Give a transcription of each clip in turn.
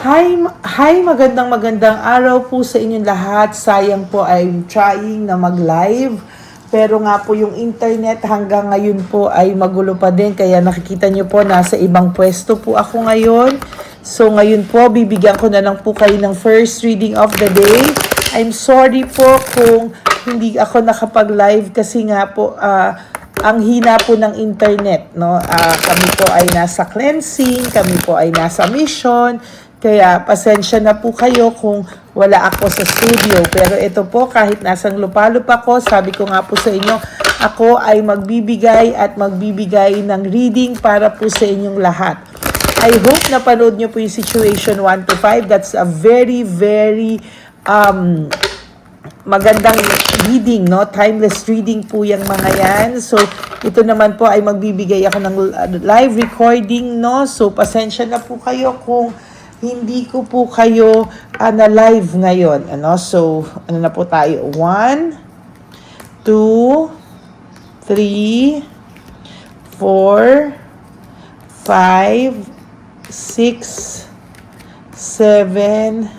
Hi, magandang araw po sa inyong lahat. Sayang po I'm trying na mag-live. Pero nga po yung internet hanggang ngayon po ay magulo pa din. Kaya nakikita nyo po nasa ibang pwesto po ako ngayon. So ngayon po bibigyan ko na lang po kayo ng first reading of the day. I'm sorry po kung hindi ako nakapag-live kasi nga po ang hina po ng internet, no? Kami po ay nasa cleansing, kami po ay nasa mission. Kaya pasensya na po kayo kung wala ako sa studio. Pero ito po, kahit nasang lupalop ako, sabi ko nga po sa inyo, ako ay magbibigay ng reading para po sa inyong lahat. I hope napanood nyo po yung situation 1 to 5. That's a very, very magandang reading, no? Timeless reading po yung mga yan. So, ito naman po ay magbibigay ako ng live recording, no? So, pasensya na po kayo kung hindi ko po kayo na live ngayon. Ano? So, ano na po tayo? 1, 2, 3, 4, 5, 6, 7,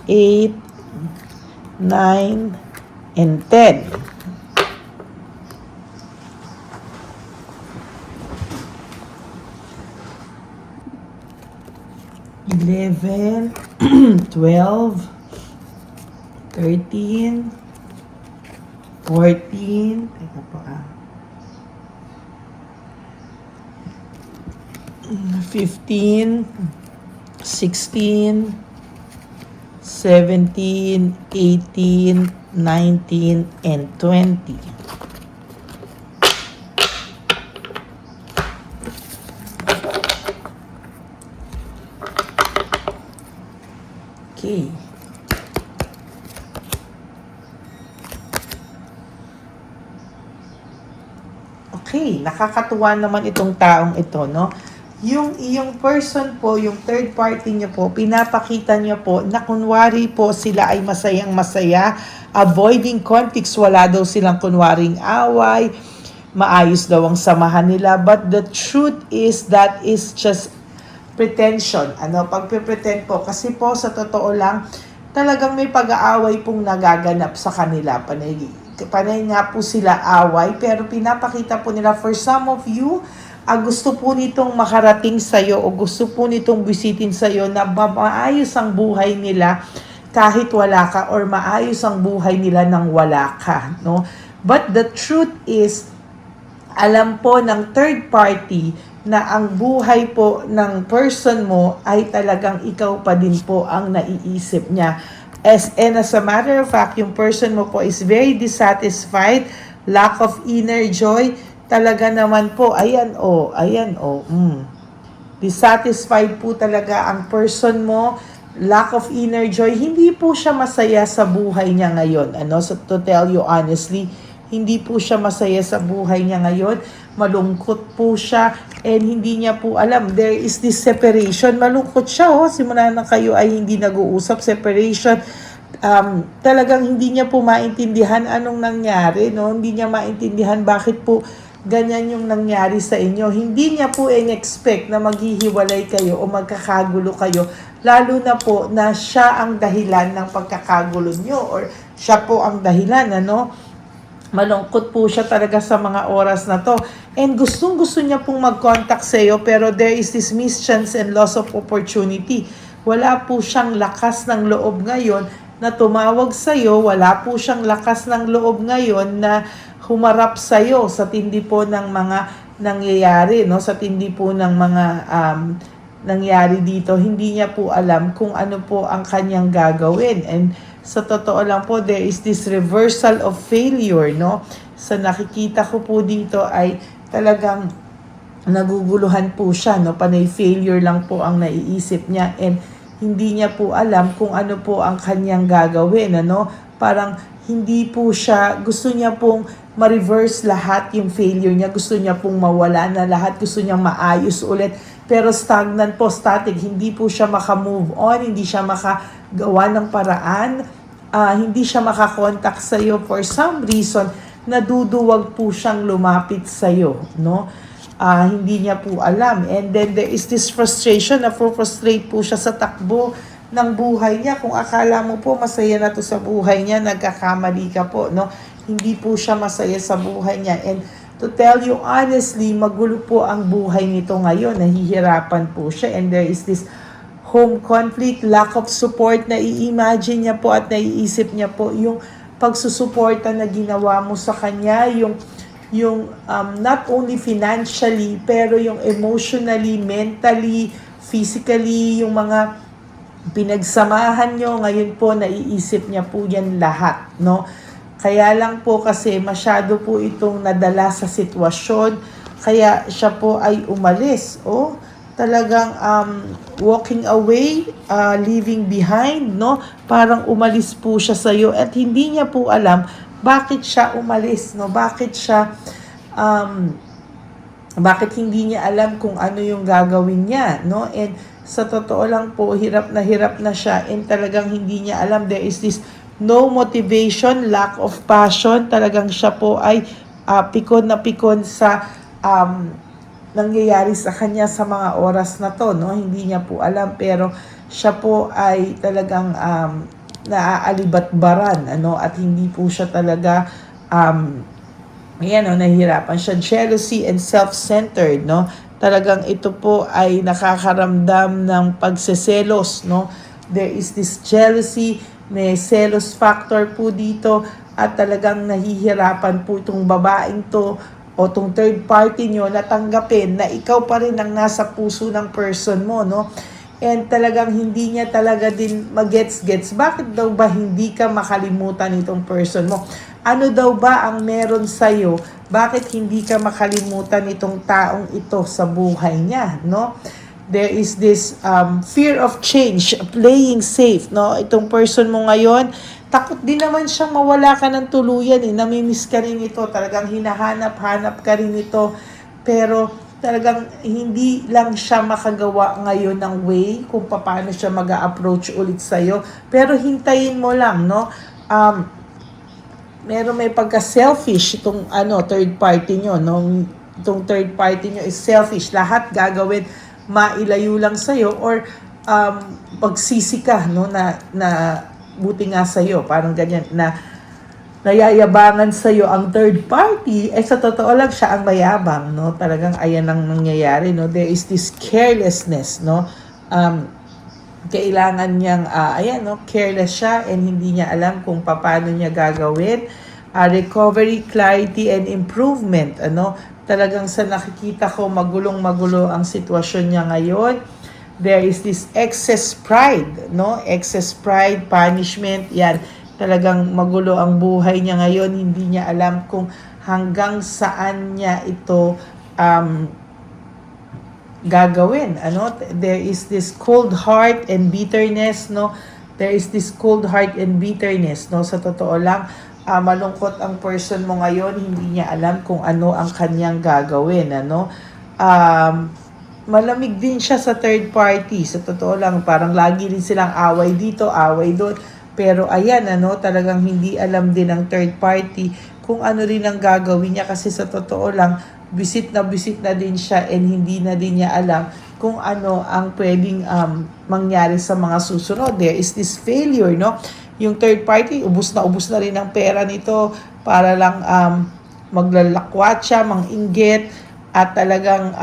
8, 9, and 10. Eleven, 12, 13, 14, teka po 15, 16, 17, 18, 19, and 20. Okay. Okay, nakakatuwa naman itong taong ito, no? Yung iyong person po, yung third party niyo po, pinapakita niyo po na kunwari po sila ay masayang masaya, avoiding conflicts, wala daw silang kunwaring away, maayos daw ang samahan nila, but the truth is that is just pretension. Pagpe-pretend po. Kasi po, sa totoo lang, talagang may pag-aaway pong nagaganap sa kanila. Panay nga po sila away, pero pinapakita po nila, for some of you, gusto po nitong makarating sa'yo o gusto po nitong bisitin sa'yo na maayos ang buhay nila kahit wala ka or maayos ang buhay nila nang wala ka. No? But the truth is, alam po ng third party na ang buhay po ng person mo ay talagang ikaw pa din po ang naiisip niya. And as a matter of fact, yung person mo po is very dissatisfied, lack of inner joy. Talaga naman po, dissatisfied po talaga ang person mo, lack of inner joy. Hindi po siya masaya sa buhay niya ngayon. So to tell you honestly, hindi po siya masaya sa buhay niya ngayon. Malungkot po siya and hindi niya po alam. There is this separation. Malungkot siya, simula na kayo ay hindi nag-uusap. Separation. Talagang hindi niya po maintindihan anong nangyari. No? Hindi niya maintindihan bakit po ganyan yung nangyari sa inyo. Hindi niya po in-expect na maghihiwalay kayo o magkakagulo kayo. Lalo na po na siya ang dahilan ng pagkakagulo niyo or siya po ang dahilan, malungkot po siya talaga sa mga oras na to. And gustong-gusto niya pong mag-contact sa iyo, pero there is this mischance and loss of opportunity. Wala po siyang lakas ng loob ngayon na tumawag sa iyo. Wala po siyang lakas ng loob ngayon na humarap sa iyo sa tindi po ng mga nangyayari, no? Sa tindi po ng mga nangyari dito. Hindi niya po alam kung ano po ang kanyang gagawin. And sa totoo lang po, there is this reversal of failure, no? Sa nakikita ko po dito ay talagang naguguluhan po siya, no? Panay failure lang po ang naiisip niya and hindi niya po alam kung ano po ang kanyang gagawin, Parang hindi po siya, gusto niya pong ma-reverse lahat yung failure niya, gusto niya pong mawala na lahat, gusto niya maayos ulit. Pero stagnant po, static, hindi po siya maka-move on, hindi siya makagawa ng paraan, hindi siya makakontakt sa'yo for some reason, naduduwag po siyang lumapit sa'yo, no? hindi niya po alam. And then there is this frustration, na frustrate po siya sa takbo ng buhay niya. Kung akala mo po masaya na to sa buhay niya, nagkakamali ka po, no? Hindi po siya masaya sa buhay niya. And to tell you honestly, magulo po ang buhay nito ngayon. Nahihirapan po siya. And there is this home conflict, lack of support na i-imagine niya po at naiisip niya po yung pagsusuporta na ginawa mo sa kanya, yung not only financially, pero yung emotionally, mentally, physically, yung mga pinagsamahan nyo, ngayon po naiisip niya po yan lahat, no? Kaya lang po kasi masyado po itong nadala sa sitwasyon, kaya siya po ay umalis, talagang walking away, leaving behind, no? Parang umalis po siya sa iyo at hindi niya po alam bakit siya umalis, no? Bakit hindi niya alam kung ano yung gagawin niya, no? And sa totoo lang po, hirap na siya and talagang hindi niya alam. There is this no motivation, lack of passion. Talagang siya po ay pikon na pikon sa nangyayari sa kanya sa mga oras na to, no? Hindi niya po alam, pero siya po ay talagang naaalibatbaran, at hindi po siya talaga nahihirapan siya. Jealousy and self-centered, no? Talagang ito po ay nakakaramdam ng pagseselos, no? There is this jealousy, may selos factor po dito at talagang nahihirapan po itong babaeng to o itong third party nyo na tanggapin na ikaw pa rin ang nasa puso ng person mo, no? And talagang hindi niya talaga din magets-gets. Bakit daw ba hindi ka makalimutan itong person mo? Ano daw ba ang meron sa'yo? Bakit hindi ka makalimutan itong taong ito sa buhay niya, no? There is this fear of change, playing safe, no? Itong person mo ngayon, takot din naman siyang mawala ka ng tuluyan, namimiss ka rin ito, talagang hinahanap-hanap ka rin ito, pero talagang hindi lang siya makagawa ngayon ng way kung paano siya mag-a-approach ulit sa'yo, pero hintayin mo lang, no? May pagka-selfish itong third party nyo, no? Itong third party nyo is selfish, lahat gagawin mailayo lang sa'yo or pagsisi ka, no? Na buti nga sa'yo, parang ganyan, na nayayabangan sa'yo ang third party, sa totoo lang siya ang mayabang, no? Talagang ayan ang nangyayari, no? There is this carelessness, no? Kailangan niyang, careless siya and hindi niya alam kung paano niya gagawin. Recovery, clarity, and improvement, Talagang sa nakikita ko, magulong-magulo ang sitwasyon niya ngayon. There is this excess pride, no? Excess pride, punishment, yan. Talagang magulo ang buhay niya ngayon. Hindi niya alam kung hanggang saan niya ito gagawin, There is this cold heart and bitterness, no? There is this cold heart and bitterness, no? Sa totoo lang, malungkot ang person mo ngayon. Hindi niya alam kung ano ang kanyang gagawin, malamig din siya sa third party. Sa totoo lang, parang lagi din silang away dito, away doon. Pero ayan, talagang hindi alam din ng third party kung ano rin ang gagawin niya. Kasi sa totoo lang, bisit na din siya and hindi na din niya alam kung ano ang pwedeng mangyari sa mga susunod. There is this failure, no? Yung third party, ubus na rin ang pera nito para lang maglalakwat siya, manginggit, at talagang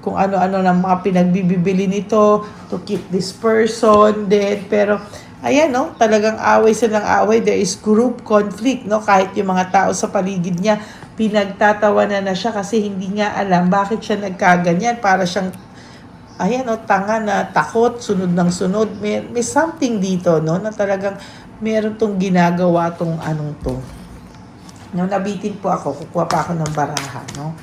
kung ano-ano ng mga pinagbibili nito to keep this person dead. Pero ayan, no, talagang away silang away. There is group conflict, no? Kahit yung mga tao sa paligid niya pinagtatawanan na siya kasi hindi nga alam bakit siya nagkaganyan. Para siyang tanga na takot, sunod ng sunod. May something dito, no, na talagang meron tong ginagawa tong to. Nabitin po ako, kukuha pa ako ng baraha, no?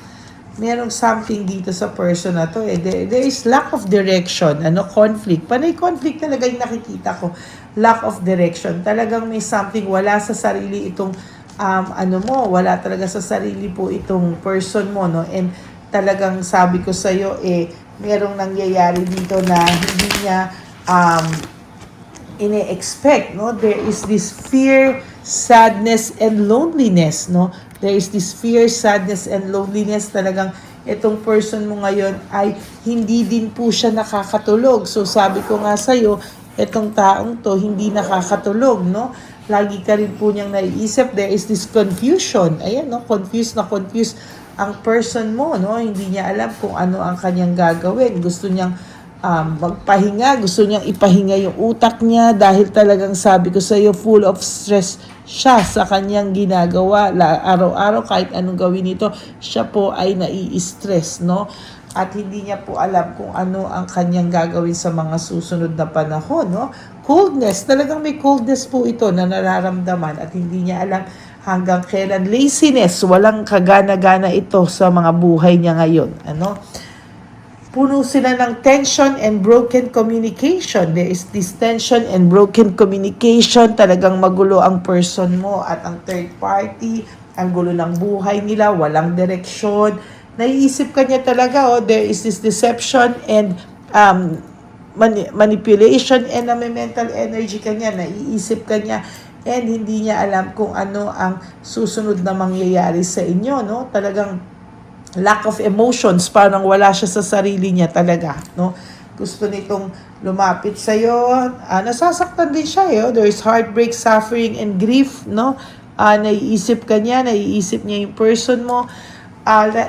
Merong something dito sa person na to. There is lack of direction, conflict. Panay conflict talaga yung nakikita ko. Lack of direction. Talagang may something, wala sa sarili itong, wala talaga sa sarili po itong person mo, no? And talagang sabi ko sa'yo, merong nangyayari dito na hindi niya ine-expect, no? There is this fear, sadness, and loneliness, no? There is this fear, sadness, and loneliness. Talagang itong person mo ngayon ay hindi din po siya nakakatulog. So sabi ko nga sa'yo, itong taong to hindi nakakatulog, no? Lagi ka rin po niyang naiisip. There is this confusion. Ayan, no? Confused na confused ang person mo, no? Hindi niya alam kung ano ang kanyang gagawin. Gusto niyang magpahinga, gusto niyang ipahinga yung utak niya dahil talagang sabi ko sa iyo, full of stress siya sa kanyang ginagawa. Araw-araw, kahit anong gawin nito, siya po ay nai-stress, no? At hindi niya po alam kung ano ang kanyang gagawin sa mga susunod na panahon, no? Coldness, talagang may coldness po ito na nararamdaman at hindi niya alam hanggang kailan. Laziness, walang kagana-gana ito sa mga buhay niya ngayon, ano? Puno sila ng tension and broken communication. There is this tension and broken communication. Talagang magulo ang person mo at ang third party. Ang gulo ng buhay nila, walang direksyon. Naiisip ka niya talaga, there is this deception and manipulation and may mental energy ka niya. Naiisip ka niya and hindi niya alam kung ano ang susunod na mangyayari sa inyo, no? Talagang lack of emotions, parang wala siya sa sarili niya talaga, no? Gusto nitong lumapit sa iyo, nasasaktan din siya, there is heartbreak, suffering and grief, no? Naiisip ka niya, naiisip niya yung person mo,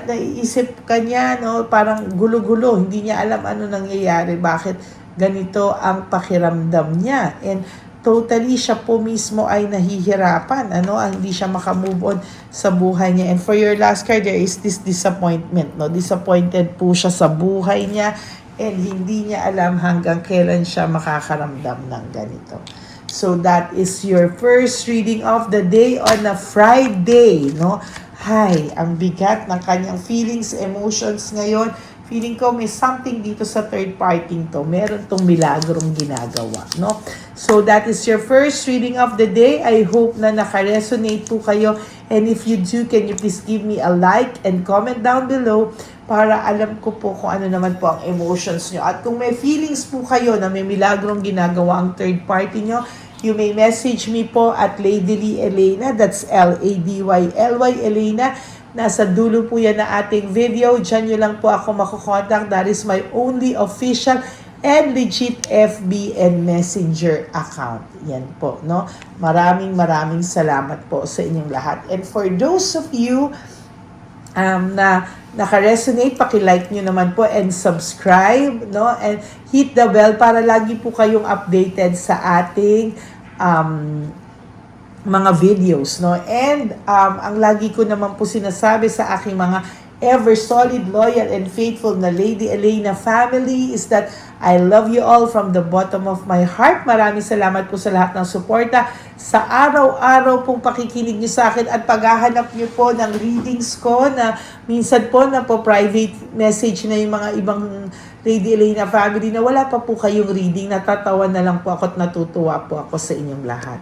naiisip ka niya, no? Parang gulo-gulo, hindi niya alam ano nangyayari, bakit ganito ang pakiramdam niya, and totally siya po mismo ay nahihirapan, hindi siya makamove on sa buhay niya. And for your last card, there is this disappointment, no? Disappointed po siya sa buhay niya and hindi niya alam hanggang kailan siya makakaramdam ng ganito. So that is your first reading of the day on a Friday, no? Hay, ang bigat ng kanyang feelings, emotions ngayon. Feeling ko may something dito sa third party to. Meron tong milagrong ginagawa, no? So that is your first reading of the day. I hope na naka-resonate po kayo. And if you do, can you please give me a like and comment down below para alam ko po kung ano naman po ang emotions nyo. At kung may feelings po kayo na may milagrong ginagawa ang third party nyo, you may message me po at Lady Lee Elena. That's Ladyly Elena. Nasa dulo po yan na ating video. Diyan nyo lang po ako makukontak. That is my only official and legit FB and Messenger account. Yan po, no? Maraming salamat po sa inyong lahat. And for those of you na naka-resonate, paki-like nyo naman po and subscribe, no? And hit the bell para lagi po kayong updated sa ating mga videos, no? And ang lagi ko naman po sinasabi sa aking mga ever solid, loyal, and faithful na Lady Elena family is that I love you all from the bottom of my heart. Maraming salamat po sa lahat ng suporta, sa araw-araw pong pakikinig niyo sa akin at paghahanap niyo po ng readings ko na minsan po na po private message na yung mga ibang Lady Elena family na wala pa po kayong reading. Natatawa na lang po ako at natutuwa po ako sa inyong lahat.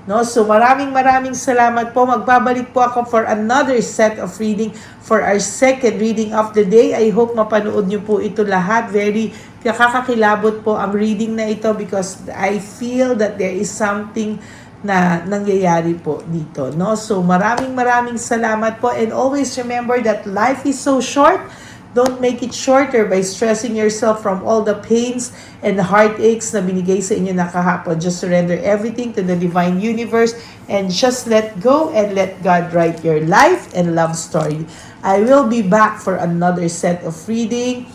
No, so maraming salamat po. Magbabalik po ako for another set of reading for our second reading of the day. I hope mapanood niyo po ito lahat. Very kakakilabot po ang reading na ito because I feel that there is something na nangyayari po dito, no? So maraming salamat po, and always remember that life is so short. Don't make it shorter by stressing yourself from all the pains and heartaches na binigay sa inyo na kahapon. Just surrender everything to the divine universe and just let go and let God write your life and love story. I will be back for another set of reading.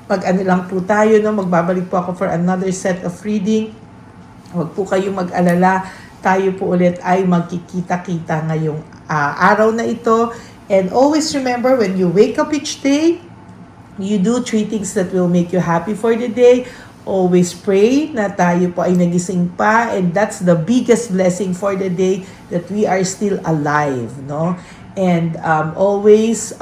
Mag-ano lang po tayo, no? Magbabalik po ako for another set of reading. Huwag po kayong mag-alala. Tayo po ulit ay magkikita-kita ngayong araw na ito. And always remember, when you wake up each day, you do 3 things that will make you happy for the day. Always pray na tayo po ay nagising pa, and that's the biggest blessing for the day, that we are still alive, no? And always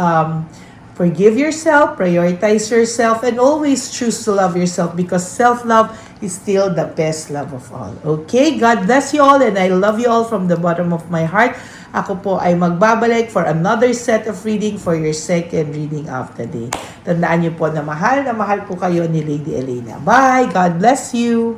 forgive yourself, prioritize yourself, and always choose to love yourself, because self-love is still the best love of all. Okay? God bless you all, and I love you all from the bottom of my heart. Ako po ay magbabalik for another set of reading for your second reading of the day. Tandaan niyo po na mahal po kayo ni Lady Elena. Bye! God bless you!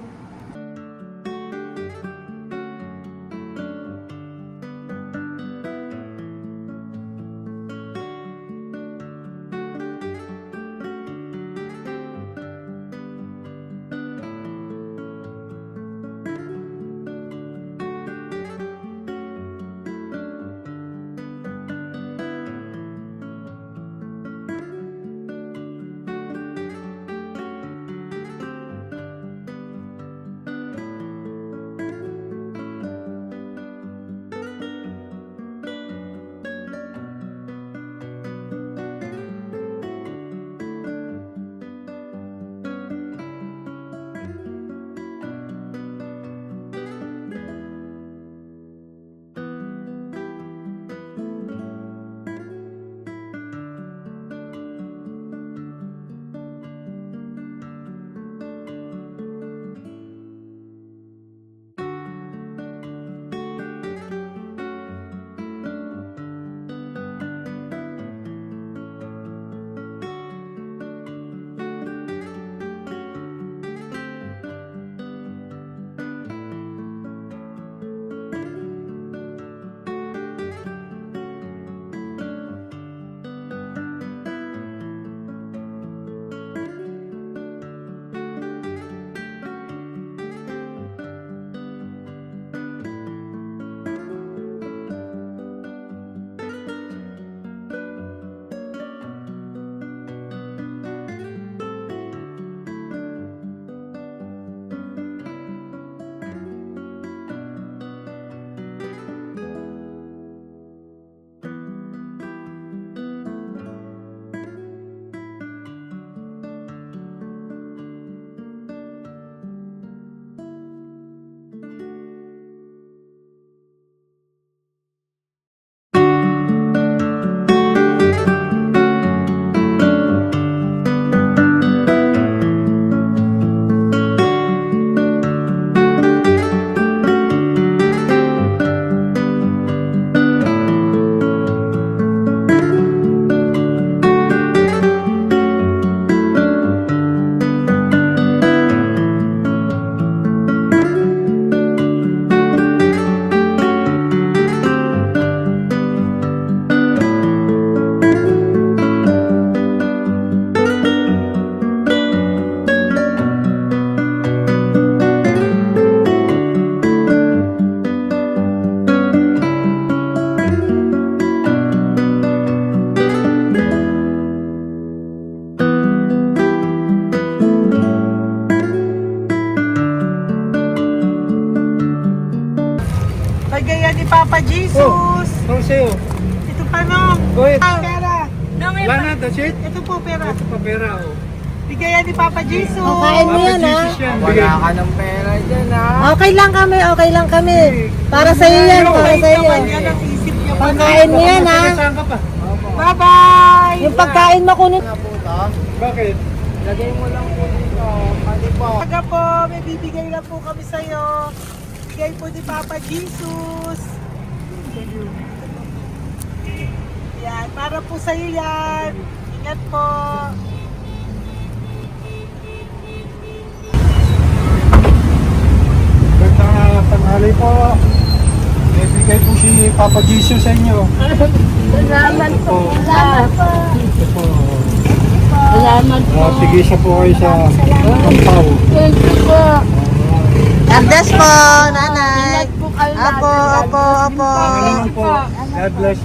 Papa Jesus. Ano sa'yo? Ito pa nung. Go ahead. Pera. Wala na, that's it? Ito po pera. Ito pa pera, oh. Bigayan ni Papa Jesus. Kain mo yan, ha? Jesus yan. Bigay. Wala ka ng pera dyan, ha? Okay lang kami, okay lang kami. Para sa iyo yan, para sa iyo. Naman yan ang isip niya. Pagkain mo yan, ha? Saan ka pa? Bye-bye. Yung pagkain mo kunin. Nga po to. Bakit? Lagay mo lang po dito. Pati po. Taga po, may bibigay lang po kami sa'yo. Bigay po ni Papa Jesus. Yan, para po sa'yo yan. Ingat po. Gandang tanghali po. May bigay po si Papa Jesus sa inyo. Salamat po. Salamat po. Ito po. Salamat po. Sige siya po kayo sa Pampaw. Thank you po. God bless po, nanay. Apo, apo, apo. Ano naman po? God bless.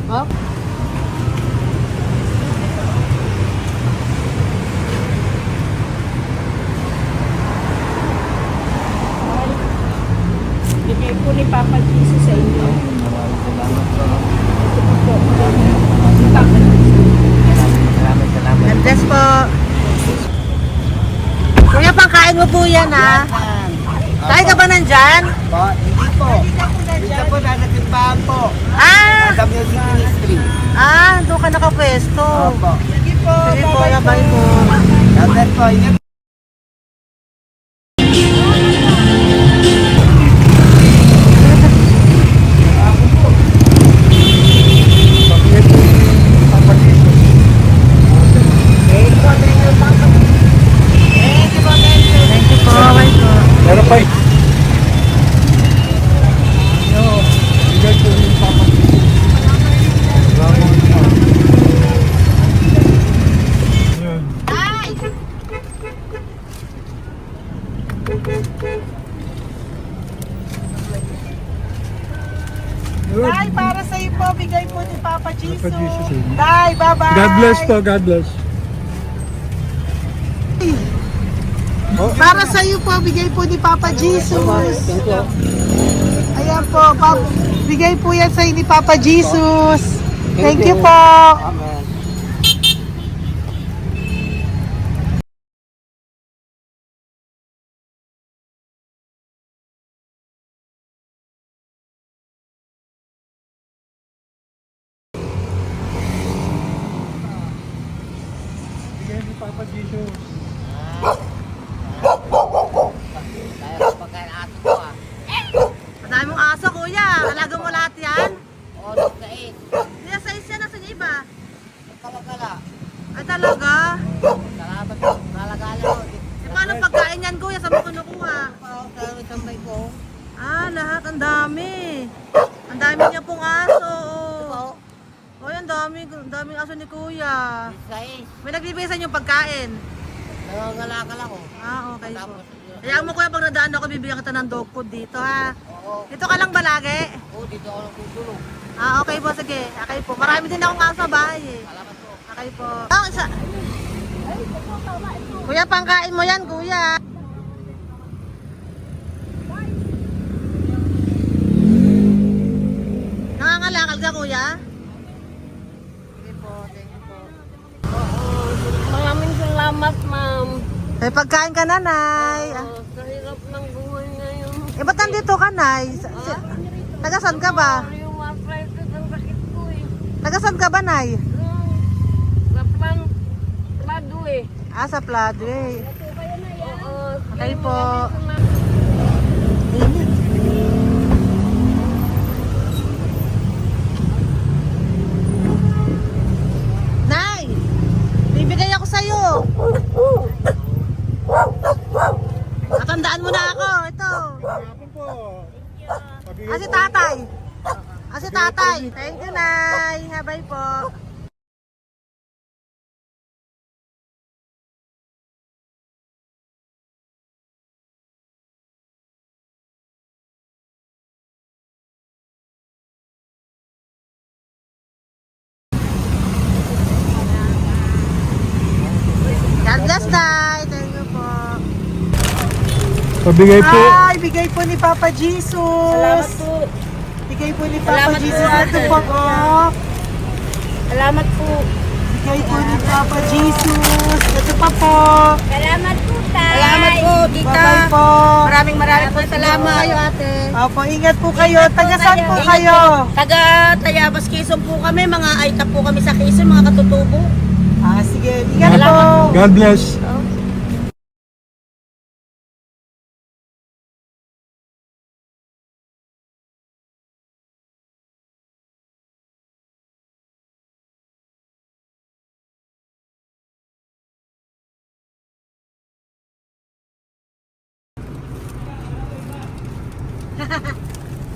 Bigay po ni Papa Jesus sa inyo. God bless po. Kuya, pangkain mo po yan, ha? Tayo ka ba nandyan? Po, hindi po. Dito po, nagatimbaan po. Ah! Sa music ministry. Doon ka nakapwesto. Opo. Sige po, bye po. God bless po. Ingat. Bigay po si Papa Jesus. Thank you po, bye po. Meron pa eh. Yo, bigay po ni Papa Jesus. Salamat po. Yun. Yun. Tay, para sa iyo po, bigay po ni Papa Jesus. Papa Jesus, eh. Tay, bye-bye. God bless po, God bless. Oh, Para sa iyo po, bigay po ni Papa Jesus. Ayan po, bigay po yan sa iyo ni Papa Jesus. Thank you po. Amen. bigay ni Papa Jesus. Kaya pagkain ato ko, ah. Madami mong aso, kuya. Alaga mo lahat yan. O, nagkain. Kaya sa isa, nasa niya iba. Kalagala. Ay talaga. Salamat po. Nalagala ko. E paano pagkain yan, kuya? Saan mo kinukuha? Sa tambay ko. Lahat. Ang dami. Ang dami niya pong aso. Oy, ang daming aso ni kuya. Sais. May nagbibigay sa inyo pagkain. Nangangalakal ako. Okay po. Tapos, Kaya mo kuya, pag nadaan ako, bibigyan kita ng dog food dito, ha? oo. Dito ka lang ba lagi? Oo, dito ako natutulog. Okay po, sige. Okay po. Marami din akong aso sa bahay, eh. Salamat po. Okay po. Kuya, pangkain mo yan, kuya. Nangangalakal ka, kuya? Sige po, thank you po. Maraming salamat, ma'am. May pagkain ka, nanay. Sa hirap ng buhay ngayon. Ba't nandito ka, nay? Tagasan ka ba? Yung arthritis ang sakit ko eh. Tagasan ka ba, nay? Sa plado eh. Sa Pladway. Oo. Okay po. Nay! Bibigay ako sa'yo. Natandaan mo na ako. Ito. Hapon po. Si tatay. Si tatay. Thank you, Nay. Habay po. God bless, Tay. Thank you po. Pabigay po. Bigay po ni Papa Jesus. Salamat po. Bigay po ni Papa Salamat po, Jesus. ate. Ito po, oh. Salamat po. Bigay po ni Papa Jesus. Ito pa po. Salamat po, tay. Salamat po, tita. Bye-bye po. Maraming po salamat. Kayo ate. Opo, ingat po kayo. Taga saan po Ingat kayo? Taga Tayabas, Quezon po kami. Mga aita po kami sa Quezon, mga katutubo. Sige, ingat po. Salamat God bless.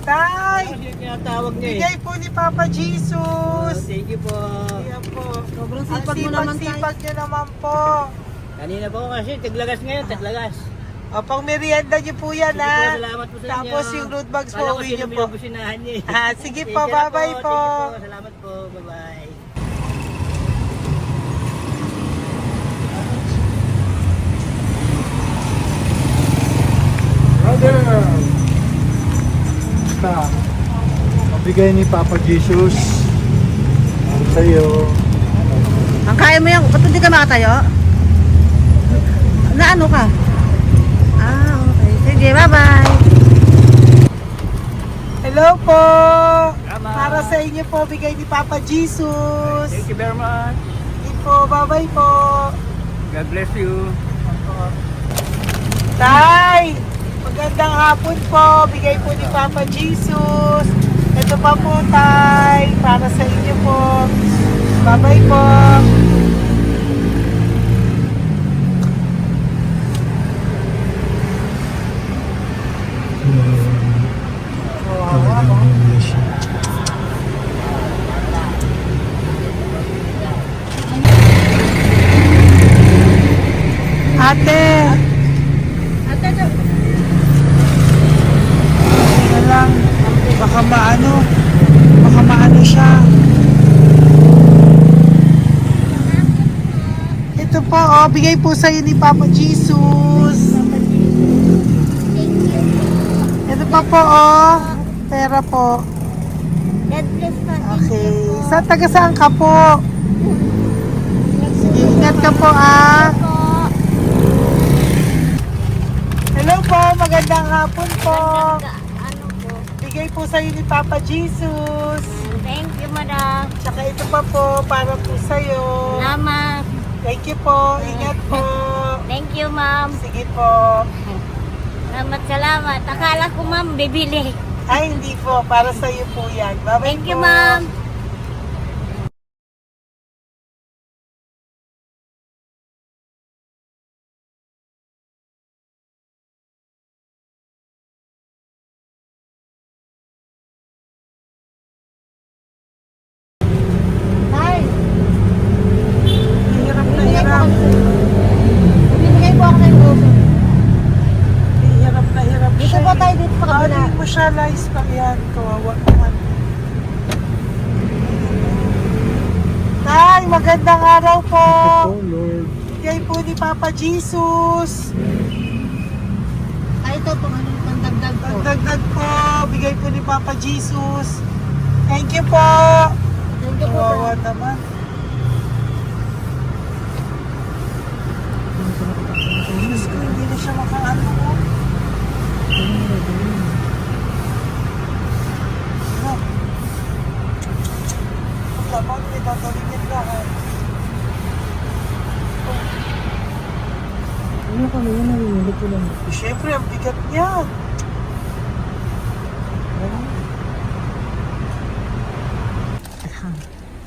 Tay, Tinatawag niya bigay po ni Papa Jesus. Thank you po. Ayan po. Sobrang Ang sipag mo naman tayo. sipag nyo naman po. Kanina po kasi, taglagas ngayon, taglagas. O, pang merienda nyo po yan, Sige po, ha? salamat po sa inyo. Tapos yung road bags po, Kala ko uwi nyo sino po. binubusinahan niyo eh. Sige Sige po, na bye-bye po. Sige po, salamat po. Bye-bye. Brother, basta, mabigay ni Papa Jesus sa iyo. Ang kaya mo yan, ba't hindi ka makatayo? Na ano ka? Okay. Sige, bye-bye. Hello po. Tama. Para sa inyo po, bigay ni Papa Jesus. Thank you very much. Sige po, bye-bye po. God bless you. Tay, magandang hapon po. Bigay po ni Papa Jesus. Ito pa po, Tay. Para sa inyo po. Bye-bye po. Ate. Tingnan lang. Baka maano siya. Ito po, bigay po sa'yo ni Papa Jesus. Ito pa po, pera po. God bless po. Okay. Taga saan ka po? Sige, ingat ka po, Hello po, magandang hapon po. Ano po? Bigay po sa'yo ni Papa Jesus. Thank you, madam. Tsaka ito pa po, para po sa'yo. Salamat. Thank you po, ingat po. Thank you, ma'am. Sige po. Salamat. Akala ko, ma'am, bibili. Ay, hindi po, para sa'yo po yan. Bye-bye Thank you, po. ma'am. Tay, Hirap na hirap. bibigay po ako ng uso. Hirap Dito siya. po tayo, dito sa kabila. Hindi mo siya lies pa yan. Kawawa naman. Tay, magandang araw po. Oh Lord. Bigay po ni Papa Jesus. Ay, ito po, ano, pandagdag po. Dagdag po. Bigay po ni Papa Jesus. Thank you po. Thank you po. Kawawa naman. Diyos ko, hindi na siya makaano po. Ano? Tama, may tatawagin lahat. Ano kami yun, narinig ko lang. Siyempre, ang bigat niyan.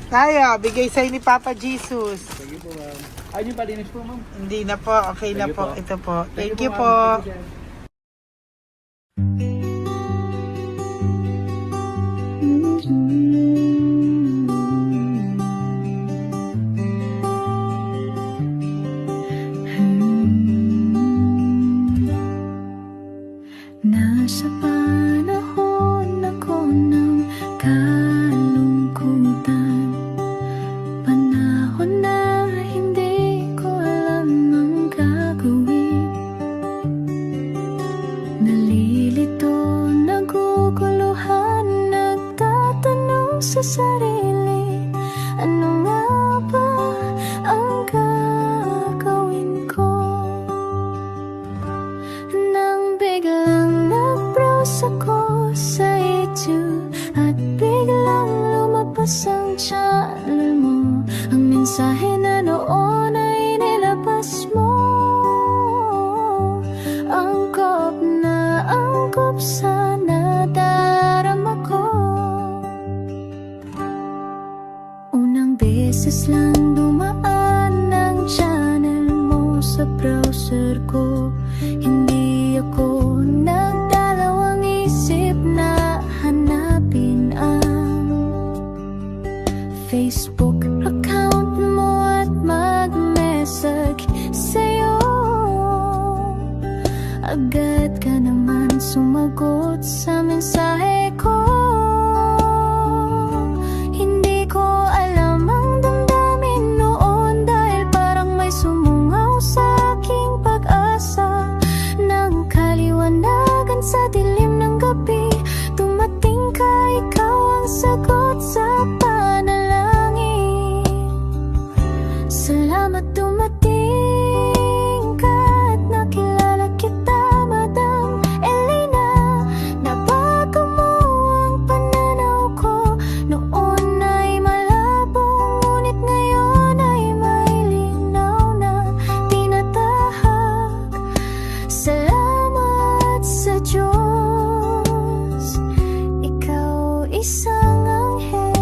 Kaya, bigay sa'yo ni Papa Jesus. Sige po, ma'am. Ay, yung palinis po, ma'am. Hindi na po, okay na Sige po. po. Ito po. Thank you ma'am. po. Thank you, sir. Nasa panahon ako ng kalungkutan, panahon na hindi ko alam ang gagawin. puser ko. Hindi ako nagdalawang isip na hanapin ang Facebook account mo at mag-message sa'yo. Agad ka naman sumagot sa mensahe ko. Hindi ko alam ang damdamin noon, dahil parang may sumungaw sa aking pag-asa. Nang kaliwanagan sa dilim ng gabi, dumating ka, ikaw ang sagot sa panalangin. Salamat dumating ka at nakilala kita, Madam Elena. Nabago mo ang pananaw ko. Noon ay malabo, ngunit ngayon ay may linaw na tinatahak. Salamat sa Diyos, ikaw isang anghel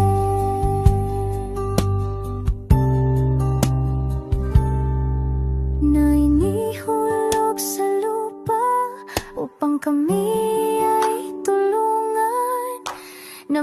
na inihulog sa lupa upang kami ay tulungan na